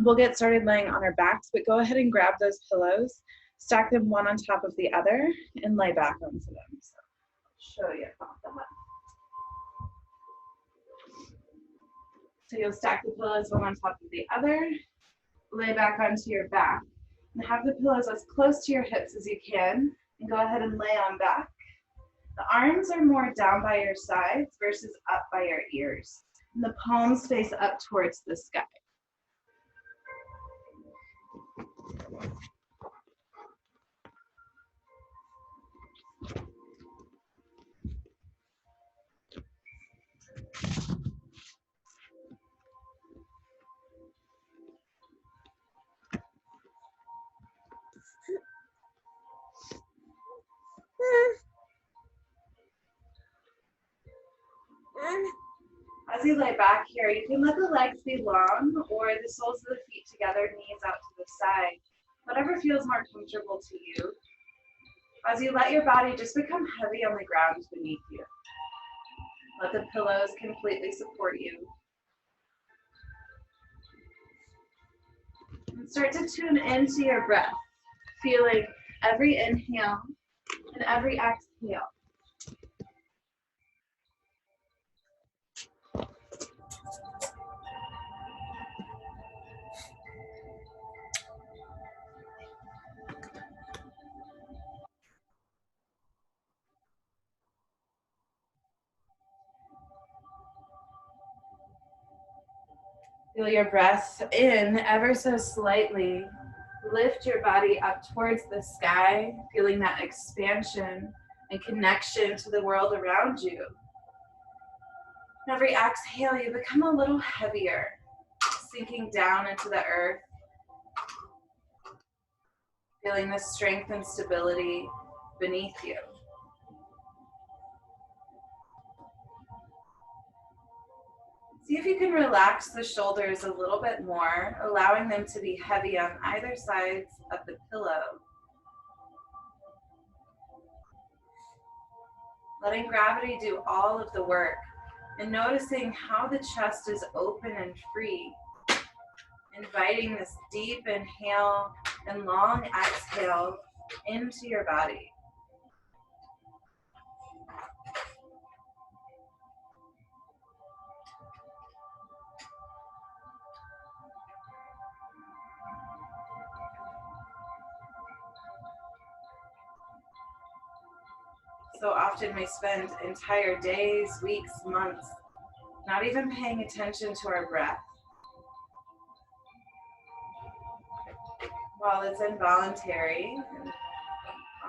We'll get started laying on our backs, but go ahead and grab those pillows, stack them one on top of the other, and lay back onto them. So I'll show you about that. So you'll stack the pillows one on top of the other, lay back onto your back, and have the pillows as close to your hips as you can, and go ahead and lay on back. The arms are more down by your sides versus up by your ears, and the palms face up towards the sky. As you lay back here, you can let the legs be long or the soles of the feet together, knees out to the side, whatever feels more comfortable to you. As you let your body just become heavy on the ground beneath you. Let the pillows completely support you. And start to tune into your breath, feeling every inhale and every exhale. Feel your breath in ever so slightly. Lift your body up towards the sky, feeling that expansion and connection to the world around you. And every exhale, you become a little heavier, sinking down into the earth, feeling the strength and stability beneath you. See if you can relax the shoulders a little bit more, allowing them to be heavy on either sides of the pillow. Letting gravity do all of the work and noticing how the chest is open and free. Inviting this deep inhale and long exhale into your body. So often we spend entire days, weeks, months, not even paying attention to our breath. While it's involuntary, and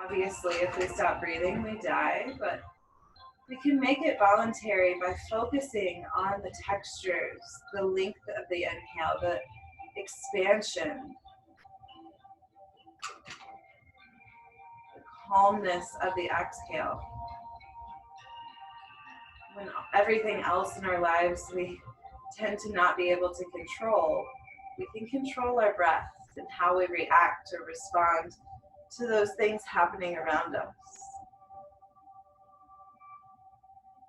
obviously if we stop breathing, we die, but we can make it voluntary by focusing on the textures, the length of the inhale, the expansion, the calmness of the exhale. When everything else in our lives we tend to not be able to control, we can control our breath and how we react or respond to those things happening around us.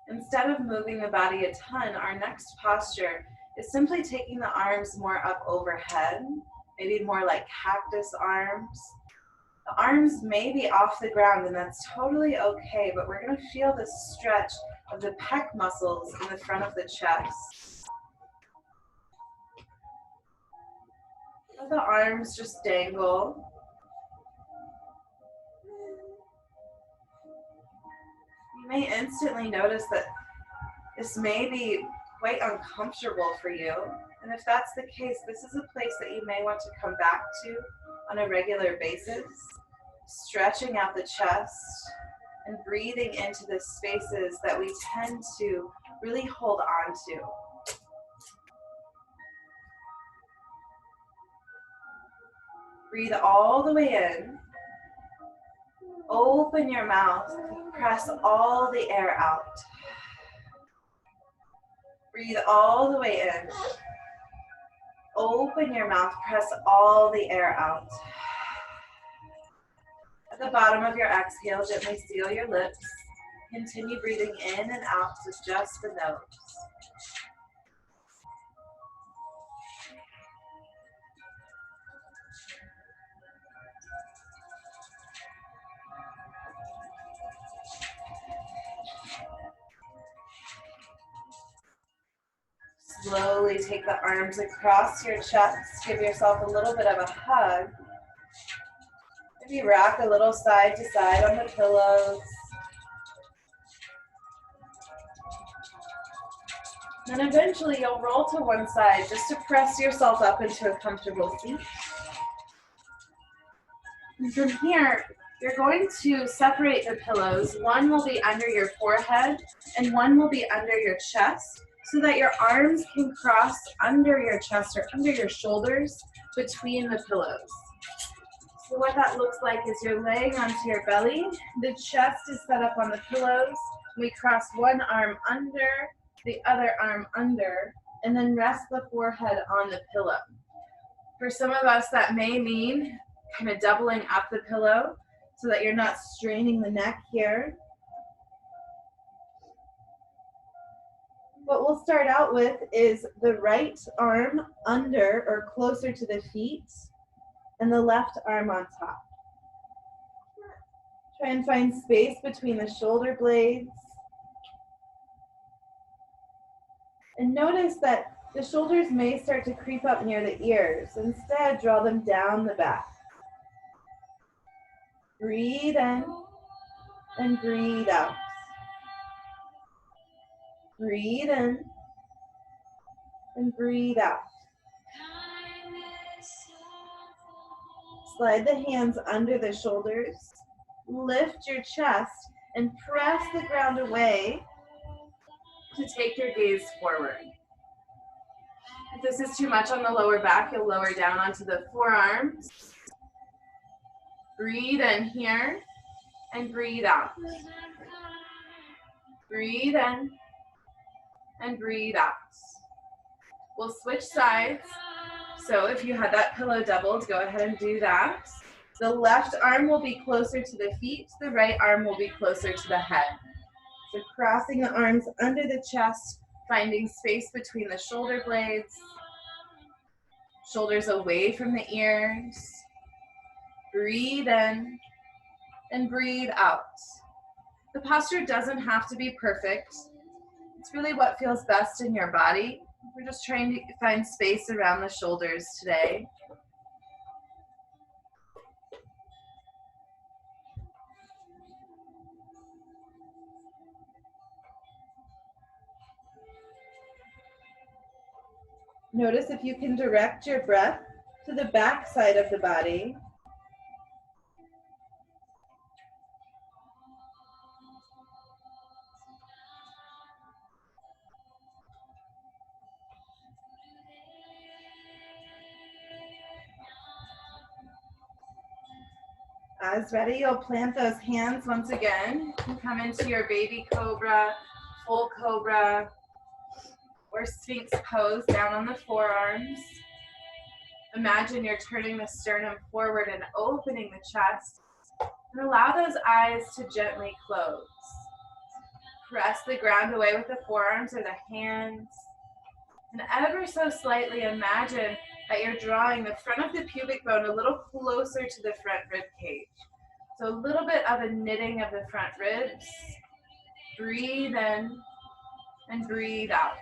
Instead of moving the body a ton, our next posture is simply taking the arms more up overhead, maybe more like cactus arms. The arms may be off the ground, and that's totally okay, but we're going to feel the stretch of the pec muscles in the front of the chest. Let the arms just dangle. You may instantly notice that this may be quite uncomfortable for you. And if that's the case, this is a place that you may want to come back to on a regular basis, stretching out the chest and breathing into the spaces that we tend to really hold on to. Breathe all the way in. Open your mouth, press all the air out. Breathe all the way in. Open your mouth, press all the air out. At the bottom of your exhale, gently seal your lips. Continue breathing in and out with just the nose. Slowly take the arms across your chest. Give yourself a little bit of a hug. Maybe rock a little side to side on the pillows. Then eventually you'll roll to one side just to press yourself up into a comfortable seat. And from here, you're going to separate the pillows. One will be under your forehead and one will be under your chest so that your arms can cross under your chest or under your shoulders between the pillows. So what that looks like is you're laying onto your belly. The chest is set up on the pillows. We cross one arm under, the other arm under, and then rest the forehead on the pillow. For some of us, that may mean kind of doubling up the pillow so that you're not straining the neck here. What we'll start out with is the right arm under or closer to the feet and the left arm on top. Try and find space between the shoulder blades. And notice that the shoulders may start to creep up near the ears. Instead, draw them down the back. Breathe in and breathe out. Breathe in and breathe out. Slide the hands under the shoulders. Lift your chest and press the ground away to take your gaze forward. If this is too much on the lower back, you'll lower down onto the forearms. Breathe in here and breathe out. Breathe in and breathe out. We'll switch sides. So if you had that pillow doubled, go ahead and do that. The left arm will be closer to the feet. The right arm will be closer to the head. So crossing the arms under the chest, finding space between the shoulder blades. Shoulders away from the ears. Breathe in and breathe out. The posture doesn't have to be perfect. It's really what feels best in your body. We're just trying to find space around the shoulders today. Notice if you can direct your breath to the back side of the body. As ready, you'll plant those hands once again and come into your baby cobra, full cobra, or sphinx pose down on the forearms. Imagine you're turning the sternum forward and opening the chest. And allow those eyes to gently close. Press the ground away with the forearms or the hands. And ever so slightly imagine that you're drawing the front of the pubic bone a little closer to the front rib cage. So a little bit of a knitting of the front ribs. Breathe in and breathe out.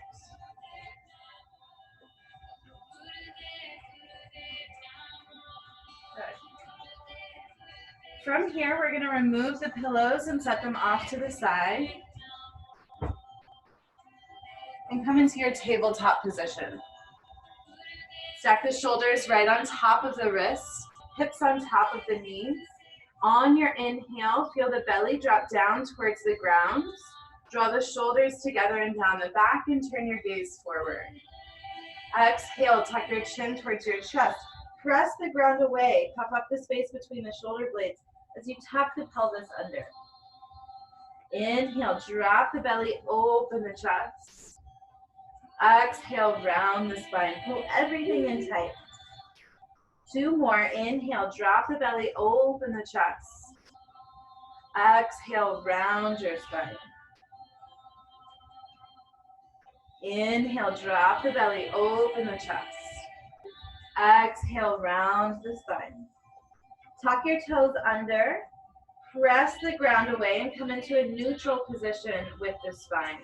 Good. From here, we're going to remove the pillows and set them off to the side. And come into your tabletop position. Stack the shoulders right on top of the wrists, hips on top of the knees. On your inhale, feel the belly drop down towards the ground. Draw the shoulders together and down the back and turn your gaze forward. Exhale, tuck your chin towards your chest. Press the ground away. Puff up the space between the shoulder blades as you tuck the pelvis under. Inhale, drop the belly, open the chest. Exhale, round the spine. Pull everything in tight. 2 more. Inhale, drop the belly, open the chest. Exhale, round your spine. Inhale, drop the belly, open the chest. Exhale, round the spine. Tuck your toes under. Press the ground away and come into a neutral position with the spine.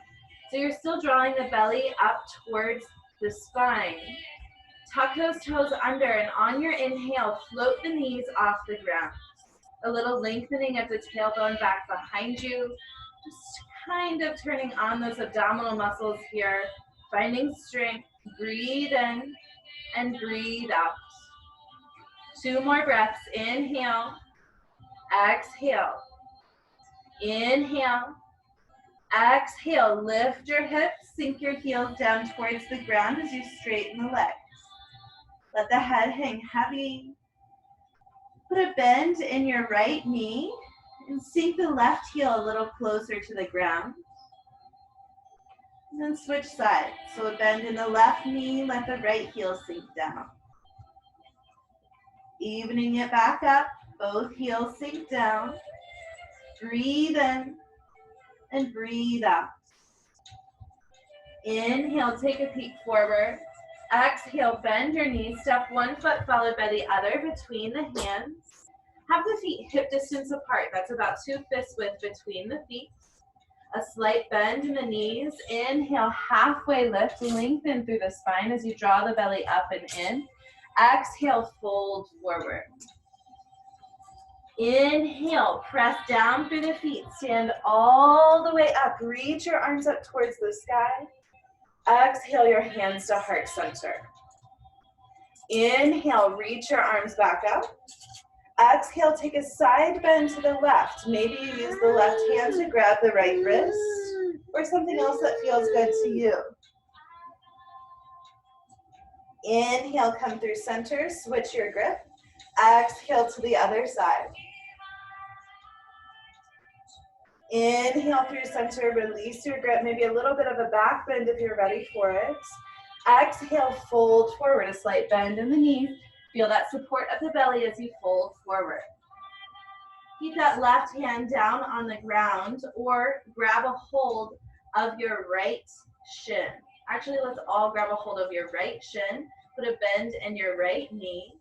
So you're still drawing the belly up towards the spine. Tuck those toes under, and on your inhale, float the knees off the ground. A little lengthening of the tailbone back behind you. Just kind of turning on those abdominal muscles here, finding strength. Breathe in and breathe out. 2 more breaths. Inhale, exhale, inhale, exhale. Lift your hips, sink your heels down towards the ground as you straighten the legs. Let the head hang heavy. Put a bend in your right knee and sink the left heel a little closer to the ground. And then switch sides. So a bend in the left knee, let the right heel sink down. Evening it back up, both heels sink down. Breathe in and breathe out. Inhale, take a peek forward. Exhale, bend your knees, step 1 foot followed by the other between the hands. Have the feet hip distance apart. That's about 2 fists width between the feet. A slight bend in the knees. Inhale, halfway lift, lengthen through the spine as you draw the belly up and in. Exhale, fold forward. Inhale, press down through the feet, stand all the way up. Reach your arms up towards the sky. Exhale your hands to heart center. Inhale, reach your arms back up. Exhale, take a side bend to the left. Maybe you use the left hand to grab the right wrist or something else that feels good to you. Inhale, come through center, switch your grip. Exhale to the other side. Inhale through center, release your grip, maybe a little bit of a back bend if you're ready for it. Exhale, fold forward, a slight bend in the knees. Feel that support of the belly as you fold forward. Keep that left hand down on the ground or grab a hold of your right shin. Actually, let's all grab a hold of your right shin. Put a bend in your right knee.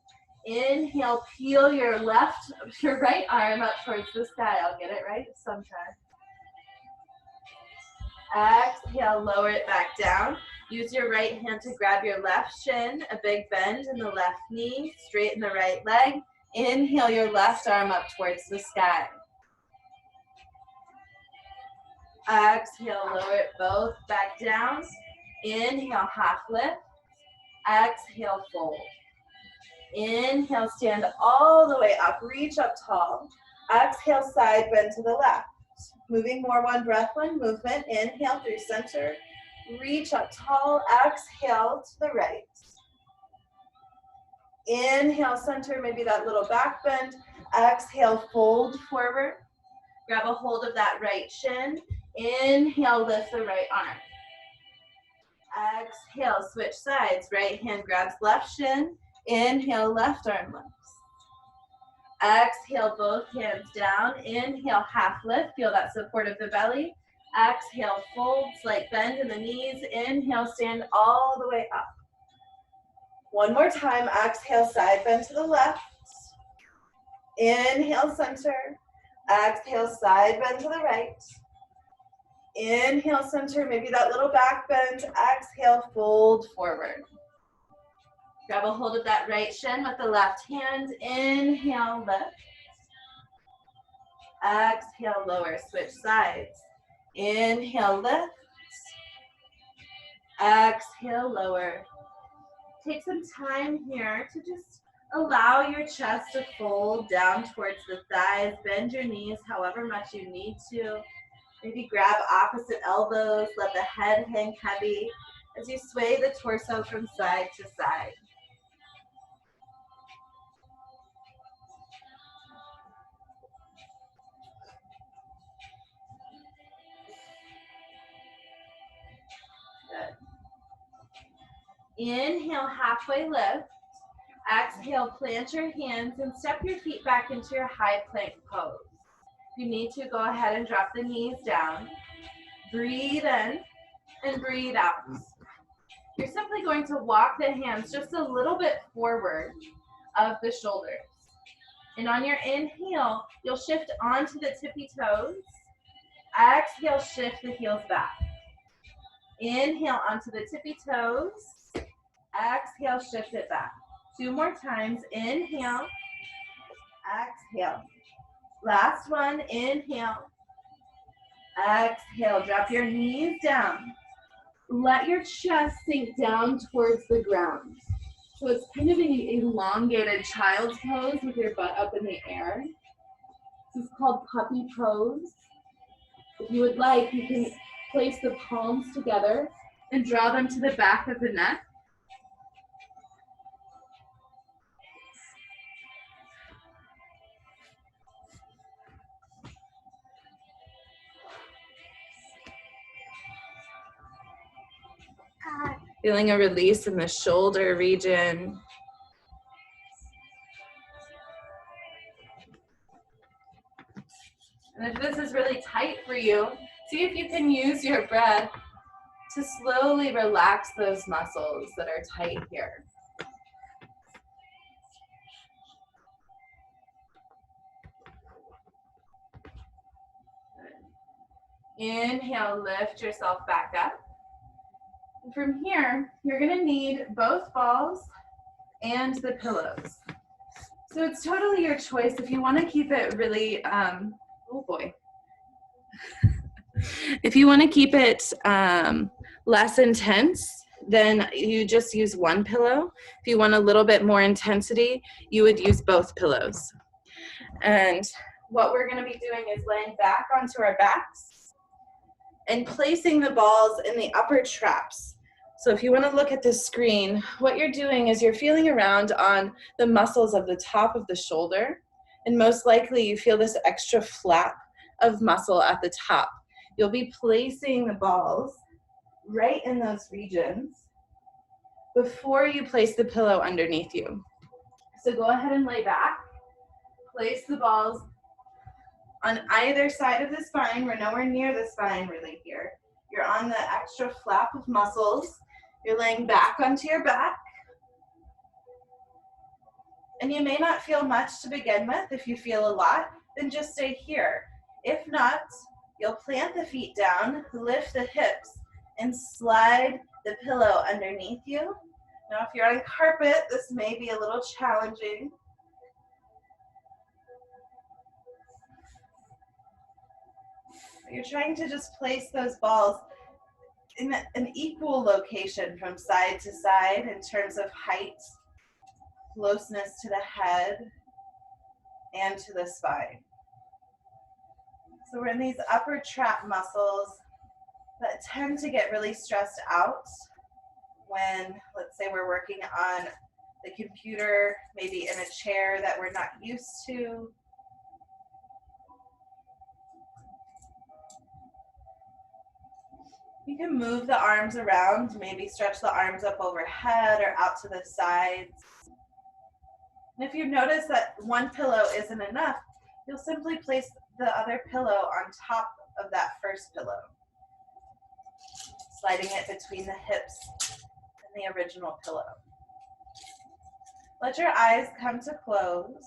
Inhale, peel your right arm up towards the sky. I'll get it right sometime. Exhale, lower it back down. Use your right hand to grab your left shin, a big bend in the left knee, straighten the right leg. Inhale your left arm up towards the sky. Exhale, lower it both back down. Inhale, half lift. Exhale, fold. Inhale, stand all the way up, reach up tall. Exhale, side bend to the left. Moving more, 1 breath, 1 movement. Inhale through center, reach up tall. Exhale to the right. Inhale, center, maybe that little back bend. Exhale, fold forward. Grab a hold of that right shin. Inhale, lift the right arm. Exhale, switch sides. Right hand grabs left shin. Inhale, left arm lifts. Exhale, both hands down. Inhale, half lift. Feel that support of the belly. Exhale, fold, slight bend in the knees. Inhale, stand all the way up. 1 more time. Exhale, side bend to the left. Inhale, center. Exhale, side bend to the right. Inhale, center, maybe that little back bend. Exhale, fold forward. Grab a hold of that right shin with the left hand. Inhale, lift. Exhale, lower, switch sides. Inhale, lift. Exhale, lower. Take some time here to just allow your chest to fold down towards the thighs. Bend your knees however much you need to. Maybe grab opposite elbows. Let the head hang heavy as you sway the torso from side to side. Good. Inhale, halfway lift. Exhale, plant your hands and step your feet back into your high plank pose. If you need to, go ahead and drop the knees down. Breathe in and breathe out. You're simply going to walk the hands just a little bit forward of the shoulders. And on your inhale, you'll shift onto the tippy toes. Exhale, shift the heels back. Inhale onto the tippy toes. Exhale, shift it back. 2 more times. Inhale, exhale. Last one, inhale, exhale. Drop your knees down. Let your chest sink down towards the ground. So it's kind of an elongated child's pose with your butt up in the air. This is called puppy pose. If you would like, you can place the palms together and draw them to the back of the neck. Feeling a release in the shoulder region. And if this is really tight for you, see if you can use your breath to slowly relax those muscles that are tight here. Inhale, lift yourself back up. And from here, you're gonna need both balls and the pillows. So it's totally your choice if you wanna keep it really, oh boy. If you wanna keep it less intense, then you just use one pillow. If you want a little bit more intensity, you would use both pillows. And what we're gonna be doing is laying back onto our backs and placing the balls in the upper traps. So if you want to look at this screen, what you're doing is you're feeling around on the muscles of the top of the shoulder, and most likely you feel this extra flap of muscle at the top. You'll be placing the balls right in those regions before you place the pillow underneath you. So go ahead and lay back, place the balls on either side of the spine. We're nowhere near the spine really here. You're on the extra flap of muscles. You're laying back onto your back. And you may not feel much to begin with. If you feel a lot, then just stay here. If not, you'll plant the feet down, lift the hips, and slide the pillow underneath you. Now, if you're on carpet, this may be a little challenging. You're trying to just place those balls in an equal location from side to side in terms of height, closeness to the head, and to the spine. So we're in these upper trap muscles that tend to get really stressed out when, let's say, we're working on the computer, maybe in a chair that we're not used to. You can move the arms around, maybe stretch the arms up overhead or out to the sides. And if you notice that one pillow isn't enough, you'll simply place the other pillow on top of that first pillow, sliding it between the hips and the original pillow. Let your eyes come to close.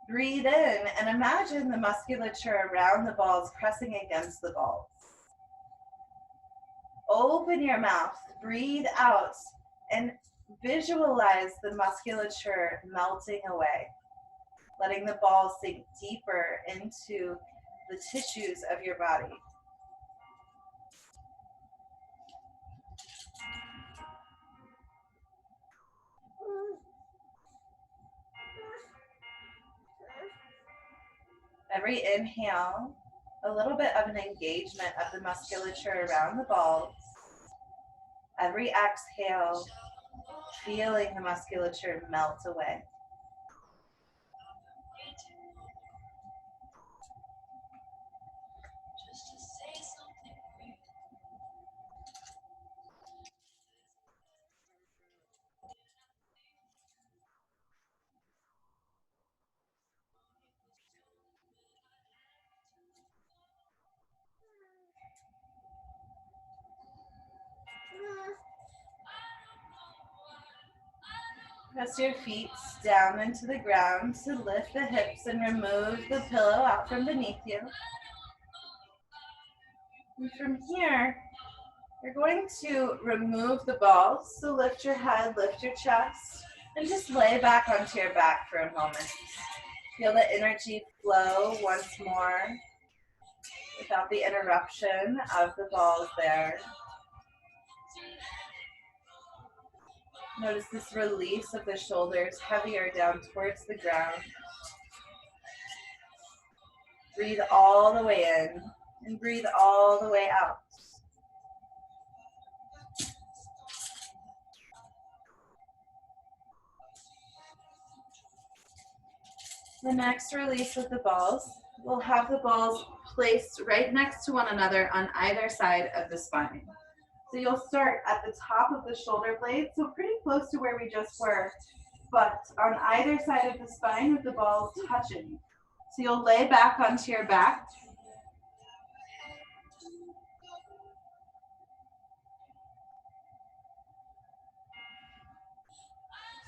Breathe in and imagine the musculature around the balls pressing against the balls. Open your mouth, breathe out, and visualize the musculature melting away, letting the balls sink deeper into the tissues of your body. Every inhale, a little bit of an engagement of the musculature around the balls. Every exhale, feeling the musculature melt away. Press your feet down into the ground to lift the hips and remove the pillow out from beneath you. And from here, You're going to remove the balls, so lift your head, lift your chest, and just lay back onto your back for a moment. Feel the energy flow once more without the interruption of the balls there. Notice this release of the shoulders heavier down towards the ground. Breathe all the way in and breathe all the way out. The next release with the balls, we'll have the balls placed right next to one another on either side of the spine. So you'll start at the top of the shoulder blade, so pretty close to where we just were, but on either side of the spine with the balls touching. So you'll lay back onto your back.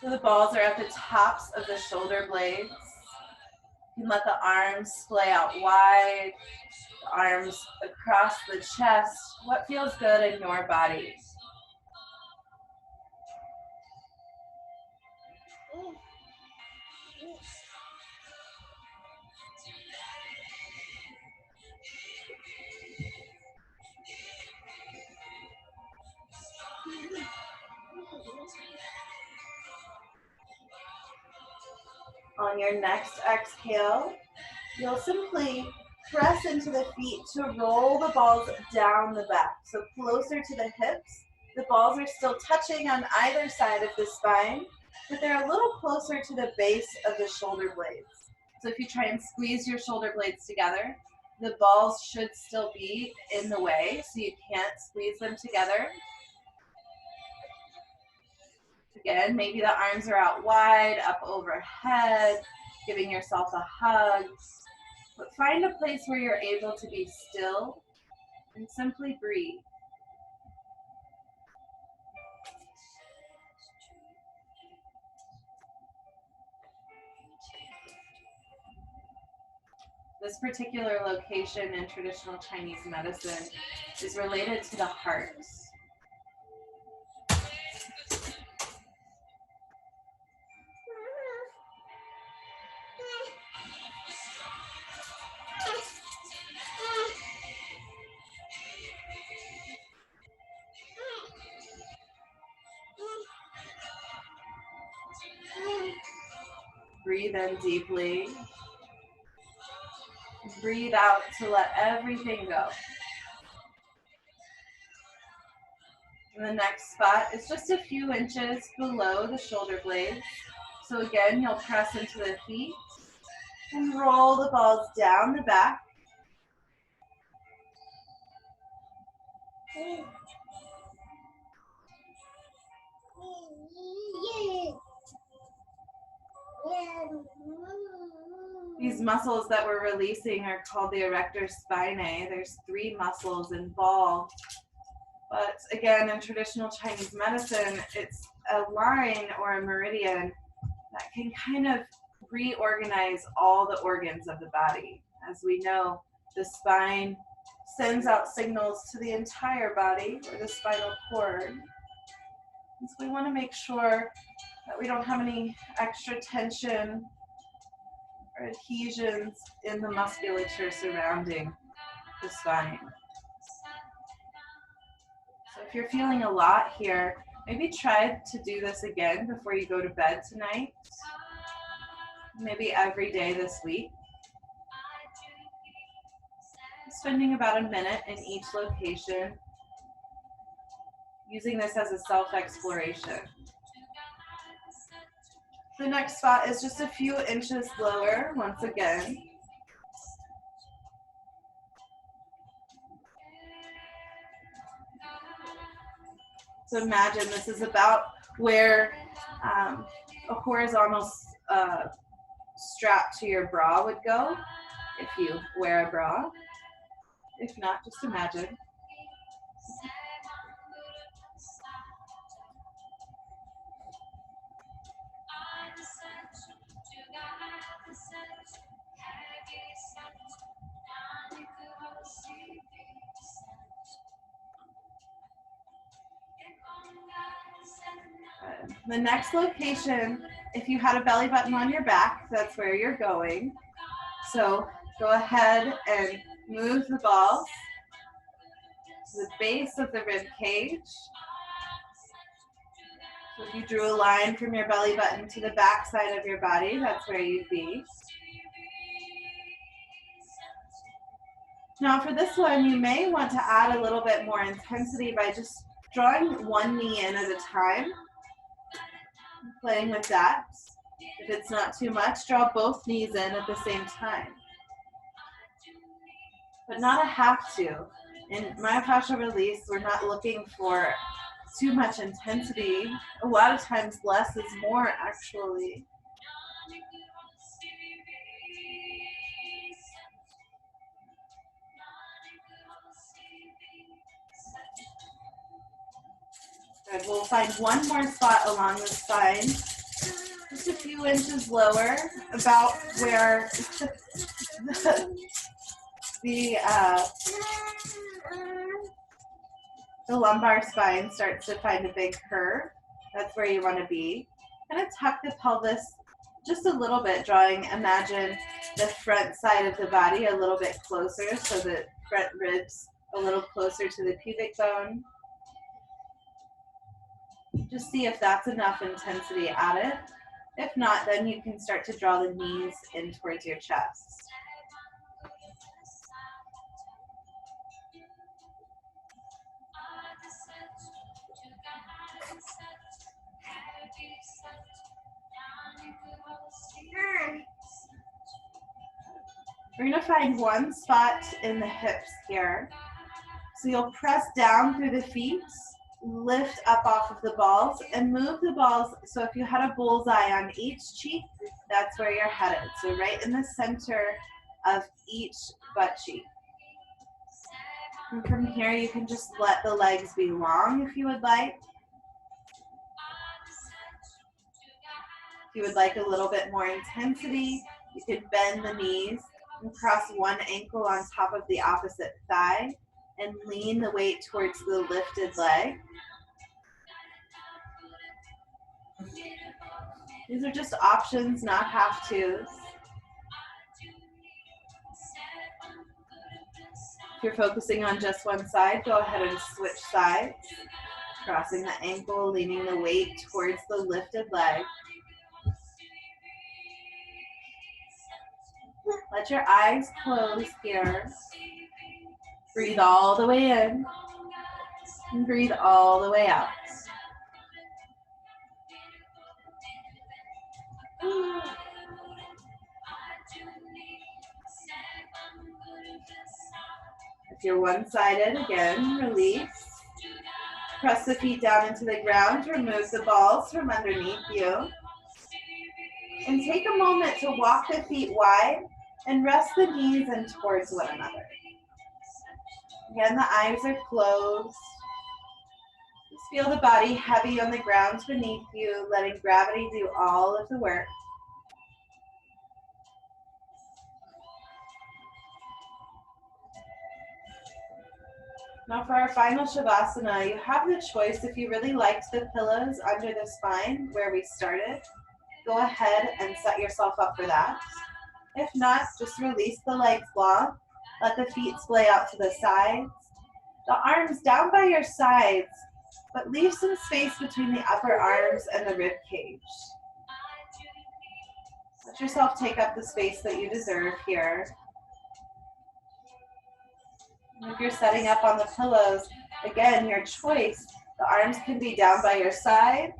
So the balls are at the tops of the shoulder blades. You can let the arms splay out wide, the arms across the chest. What feels good in your body? On your next exhale, you'll simply press into the feet to roll the balls down the back. So closer to the hips. The balls are still touching on either side of the spine, but they're a little closer to the base of the shoulder blades. So if you try and squeeze your shoulder blades together, the balls should still be in the way, so you can't squeeze them together. Again, maybe the arms are out wide, up overhead, giving yourself a hug. But find a place where you're able to be still and simply breathe. This particular location in traditional Chinese medicine is related to the heart. Breathe in deeply. Breathe out to let everything go. And the next spot is just a few inches below the shoulder blades. So again, you'll press into the feet and roll the balls down the back. These muscles that we're releasing are called the erector spinae. There's 3 muscles involved. But again, in traditional Chinese medicine, it's a line or a meridian that can kind of reorganize all the organs of the body. As we know, the spine sends out signals to the entire body, or the spinal cord. And so we want to make sure that we don't have any extra tension or adhesions in the musculature surrounding the spine. So if you're feeling a lot here, maybe try to do this again before you go to bed tonight. Maybe every day this week. Spending about a minute in each location, using this as a self-exploration. The next spot is just a few inches lower, once again. So imagine this is about where a horizontal strap to your bra would go, if you wear a bra. If not, just imagine. The next location, if you had a belly button on your back, that's where you're going. So go ahead and move the balls to the base of the rib cage. So if you drew a line from your belly button to the back side of your body, that's where you'd be. Now for this one, you may want to add a little bit more intensity by just drawing one knee in at a time, playing with that. If it's not too much, draw both knees in at the same time. But not a have to. In myofascial release, we're not looking for too much intensity. A lot of times less is more, actually. Good. We'll find one more spot along the spine, just a few inches lower, about where the lumbar spine starts to find a big curve. That's where you want to be. Kind of tuck the pelvis just a little bit, imagine the front side of the body a little bit closer, so the front ribs a little closer to the pubic bone. Just see if that's enough intensity added. If not, then you can start to draw the knees in towards your chest. We're going to find one spot in the hips here. So you'll press down through the feet, lift up off of the balls, and move the balls. So if you had a bullseye on each cheek, that's where you're headed. So right in the center of each butt cheek. And from here, you can just let the legs be long if you would like. If you would like a little bit more intensity, you could bend the knees and cross one ankle on top of the opposite thigh and lean the weight towards the lifted leg. These are just options, not have-tos. If you're focusing on just one side, go ahead and switch sides, crossing the ankle, leaning the weight towards the lifted leg. Let your eyes close here. Breathe all the way in and breathe all the way out. If you're one-sided, again, release. Press the feet down into the ground, remove the balls from underneath you. And take a moment to walk the feet wide and rest the knees in towards one another. Again, the eyes are closed. Just feel the body heavy on the ground beneath you, letting gravity do all of the work. Now for our final Shavasana, you have the choice. If you really liked the pillows under the spine where we started, go ahead and set yourself up for that. If not, just release the legs long. Let the feet splay out to the sides. The arms down by your sides, but leave some space between the upper arms and the rib cage. Let yourself take up the space that you deserve here. And if you're setting up on the pillows, again, your choice. The arms can be down by your sides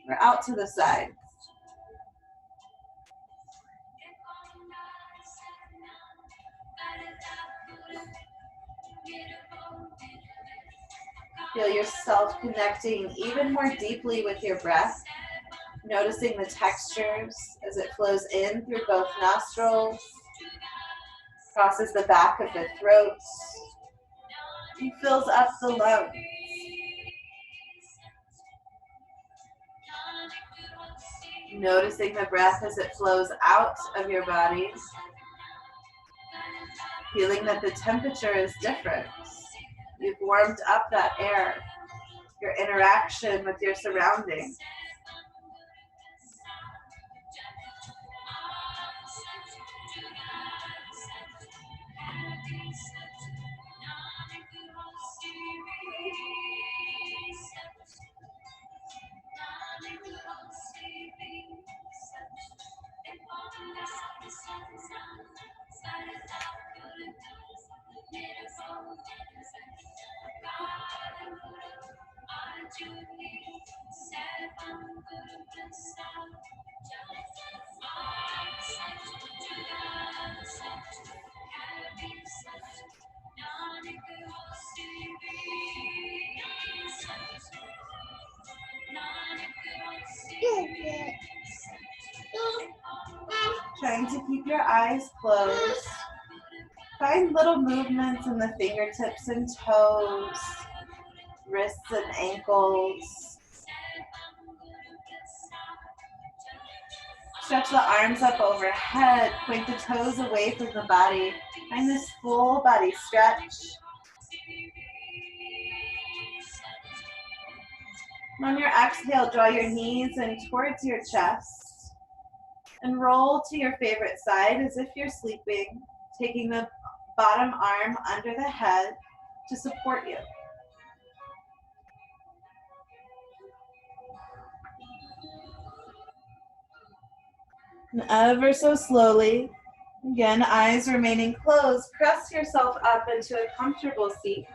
or out to the sides. Feel yourself connecting even more deeply with your breath, noticing the textures as it flows in through both nostrils, crosses the back of the throat, and fills up the lungs. Noticing the breath as it flows out of your body, feeling that the temperature is different. You've warmed up that air. your interaction with your surroundings. Trying to keep your eyes closed. Find little movements in the fingertips and toes, wrists and ankles. Stretch the arms up overhead. Point the toes away from the body. Find this full body stretch. On your exhale, draw your knees in towards your chest and roll to your favorite side as if you're sleeping, taking the bottom arm under the head to support you. And ever so slowly, again, eyes remaining closed, press yourself up into a comfortable seat.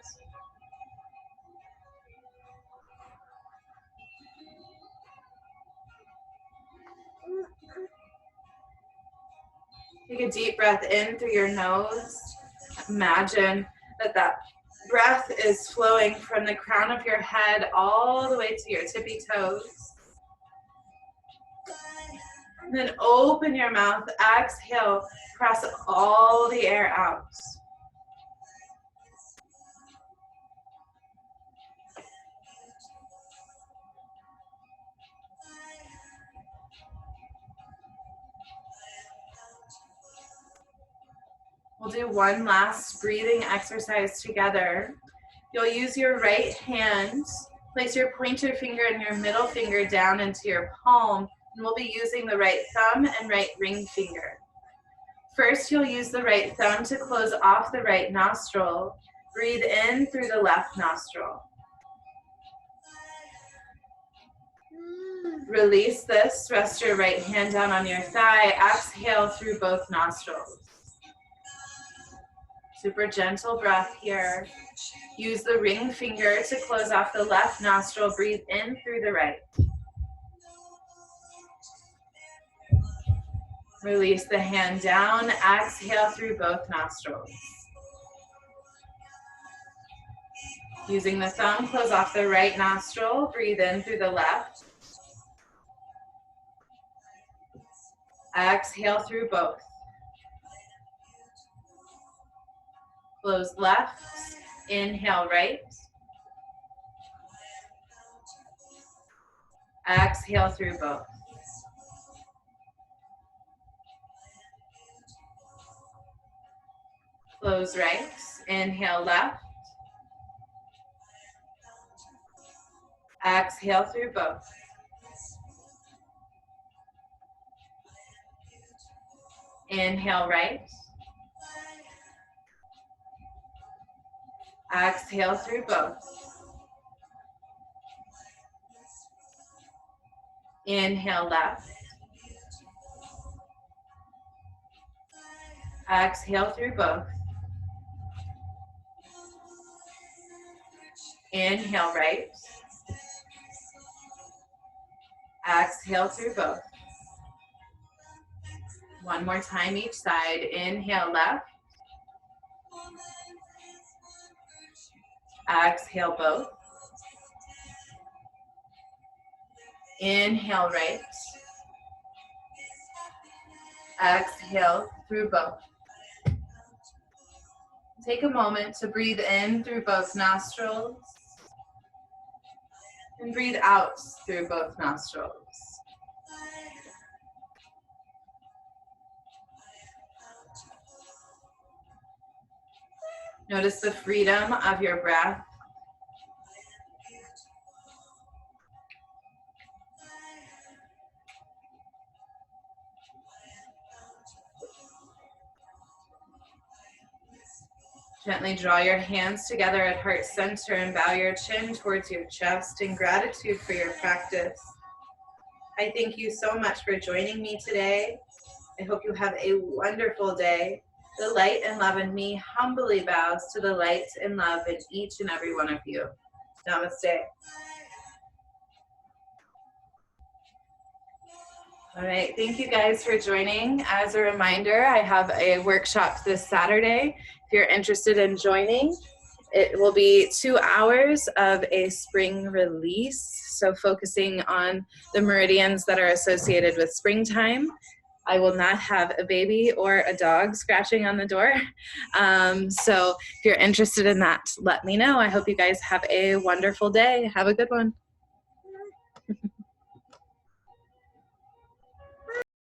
Take a deep breath in through your nose. Imagine that breath is flowing from the crown of your head all the way to your tippy toes. And then open your mouth, exhale, press all the air out. We'll do one last breathing exercise together. You'll use your right hand, place your pointer finger and your middle finger down into your palm, and we'll be using the right thumb and right ring finger. First, you'll use the right thumb to close off the right nostril. Breathe in through the left nostril. Release this. Rest your right hand down on your thigh. Exhale through both nostrils. Super gentle breath here. Use the ring finger to close off the left nostril. Breathe in through the right. Release the hand down. Exhale through both nostrils. Using the thumb, close off the right nostril. Breathe in through the left. Exhale through both. Close left. Inhale right. Exhale through both. Close right. Inhale left. Exhale through both. Inhale right. Exhale through both. Inhale left. Exhale through both. Inhale right. Exhale through both. One more time each side. Inhale left. Exhale both. Inhale right. Exhale through both. Take a moment to breathe in through both nostrils and breathe out through both nostrils. Notice the freedom of your breath. Gently draw your hands together at heart center and bow your chin towards your chest in gratitude for your practice. I thank you so much for joining me today. I hope you have a wonderful day. The light and love in me humbly bows to the light and love in each and every one of you. Namaste. All right, thank you guys for joining. As a reminder, I have a workshop this Saturday. If you're interested in joining, it will be 2 hours of a spring release, so focusing on the meridians that are associated with springtime. I will not have a baby or a dog scratching on the door. So if you're interested in that, let me know. I hope you guys have a wonderful day. Have a good one.